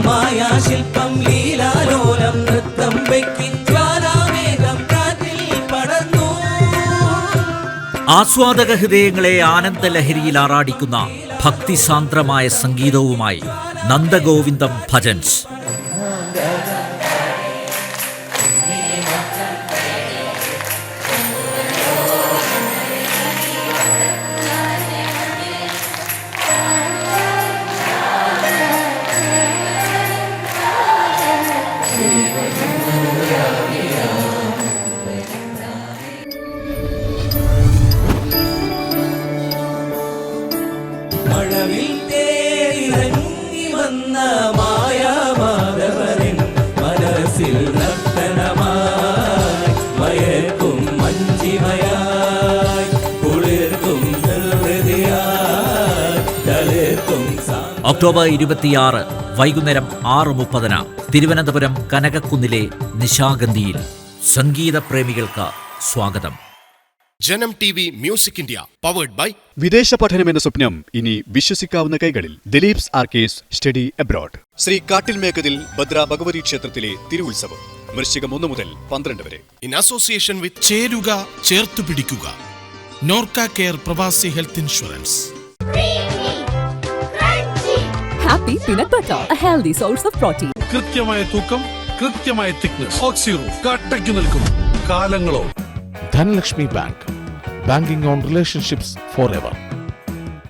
മായാശില്പം ലീലാലോലം നൃത്തം വെക്കി ജ്വാലാമേഘം കാറ്റിൽ പടർന്നു. ആസ്വാദക ഹൃദയങ്ങളെ ആനന്ദലഹരിയിൽ ആറാടിക്കുന്ന ഭക്തിസാന്ദ്രമായ സംഗീതവുമായി നന്ദഗോവിന്ദം ഭജൻസ്. മഴവിൽ തേരിറങ്ങി വന്ന മായാമാധവൻ മനസ്സിൽ നർത്തനമായി മയക്കും മഞ്ജിമയായി കുളിർക്കും ഹൃദയായി തളിർക്കും. ഒക്ടോബർ 26 വൈകുന്നേരം 6:30 തിരുവനന്തപുരം കനകക്കുന്നിലെ നിശാഗന്ധിയിൽ. സംഗീതപ്രേമികൾക്ക് സ്വാഗതം. ജനം TV music India powered by വിദേശ പഠനം എന്ന സ്വപ്നം ഇനി വിശ്വസിക്കാവുന്ന കൈകളിൽ. ദിലീപ്സ് ആർക്കേസ് സ്റ്റഡി അബ്രോഡ്. ശ്രീ കാട്ടിൽ മേഘതിൽ ഭദ്ര ഭഗവതി ക്ഷേത്രത്തിലെ തിരുവുത്സവം വൃശ്ചികം 1 മുതൽ 12 വരെ. ഇൻ അസോസിയേഷൻ വിത്ത് ചേരുക, ചേർത്തു പിടിക്കുക. നോർക്ക കെയർ പ്രവാസി health insurance. Happy peanut butter, a healthy source of protein. കൃത്യമായ തൂക്കം, കൃത്യമായ തിക്നെസ്. ഓക്സിറൂഫ് കട്ടയ്ക്ക് നിൽക്കും കാലങ്ങളോ. Dhanlaxmi Bank, banking on relationships for ever.